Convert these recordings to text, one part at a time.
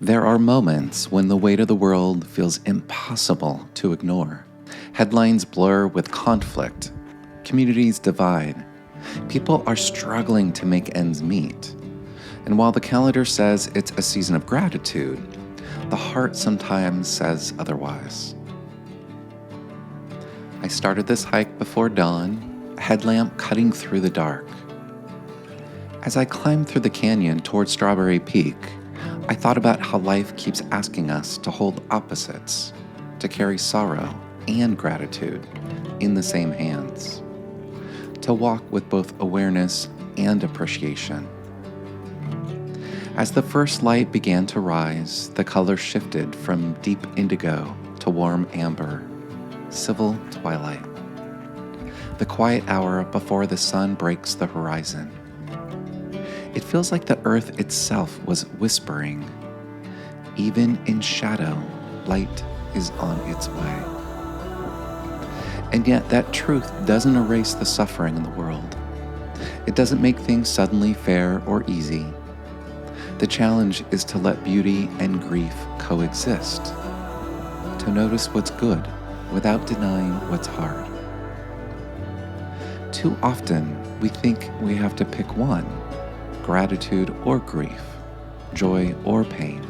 There are moments when the weight of the world feels impossible to ignore. Headlines blur with conflict. Communities divide. People are struggling to make ends meet. And while the calendar says it's a season of gratitude, the heart sometimes says otherwise. I started this hike before dawn, a headlamp cutting through the dark. As I climbed through the canyon toward Strawberry Peak, I thought about how life keeps asking us to hold opposites, to carry sorrow and gratitude in the same hands, to walk with both awareness and appreciation. As the first light began to rise, the color shifted from deep indigo to warm amber, civil twilight, the quiet hour before the sun breaks the horizon. It feels like the earth itself was whispering, even in shadow, light is on its way. And yet that truth doesn't erase the suffering in the world. It doesn't make things suddenly fair or easy. The challenge is to let beauty and grief coexist, to notice what's good without denying what's hard. Too often, we think we have to pick one, gratitude or grief, joy or pain.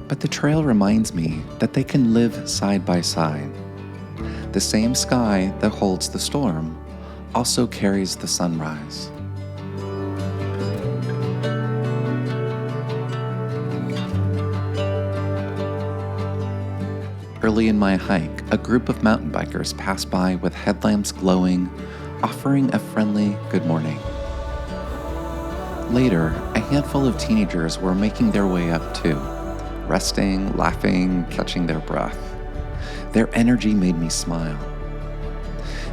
But the trail reminds me that they can live side by side. The same sky that holds the storm also carries the sunrise. Early in my hike, a group of mountain bikers passed by with headlamps glowing, offering a friendly good morning. Later, a handful of teenagers were making their way up too, resting, laughing, catching their breath. Their energy made me smile.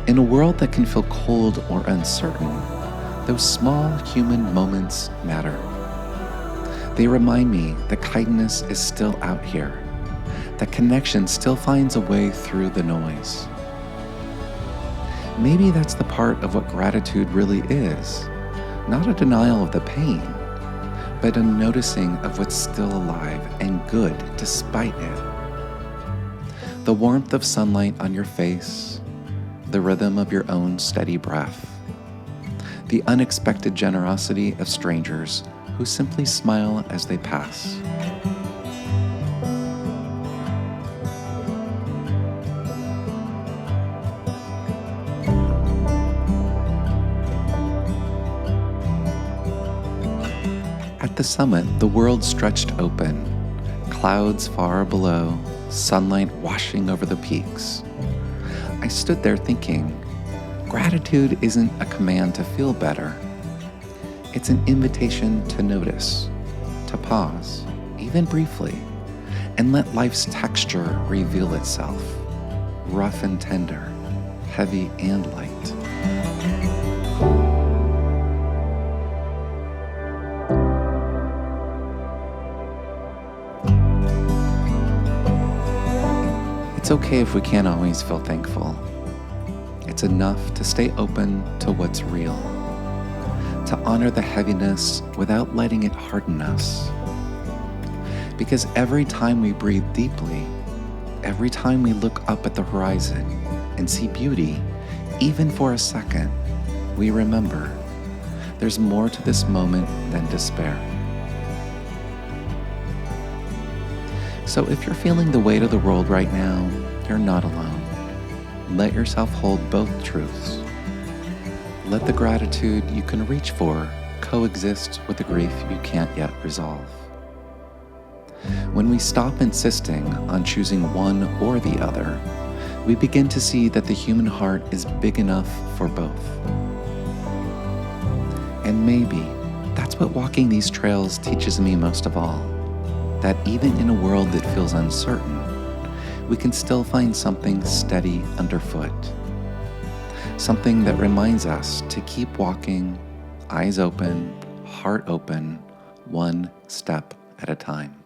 In a world that can feel cold or uncertain, those small human moments matter. They remind me that kindness is still out here, that connection still finds a way through the noise. Maybe that's the part of what gratitude really is. Not a denial of the pain, but a noticing of what's still alive and good despite it. The warmth of sunlight on your face, the rhythm of your own steady breath, the unexpected generosity of strangers who simply smile as they pass. At the summit, the world stretched open, clouds far below, sunlight washing over the peaks. I stood there thinking, gratitude isn't a command to feel better. It's an invitation to notice, to pause, even briefly, and let life's texture reveal itself, rough and tender, heavy and light. It's okay if we can't always feel thankful. It's enough to stay open to what's real, to honor the heaviness without letting it harden us. Because every time we breathe deeply, every time we look up at the horizon and see beauty, even for a second, we remember there's more to this moment than despair. So if you're feeling the weight of the world right now, you're not alone. Let yourself hold both truths. Let the gratitude you can reach for coexist with the grief you can't yet resolve. When we stop insisting on choosing one or the other, we begin to see that the human heart is big enough for both. And maybe that's what walking these trails teaches me most of all. That even in a world that feels uncertain, we can still find something steady underfoot. Something that reminds us to keep walking, eyes open, heart open, one step at a time.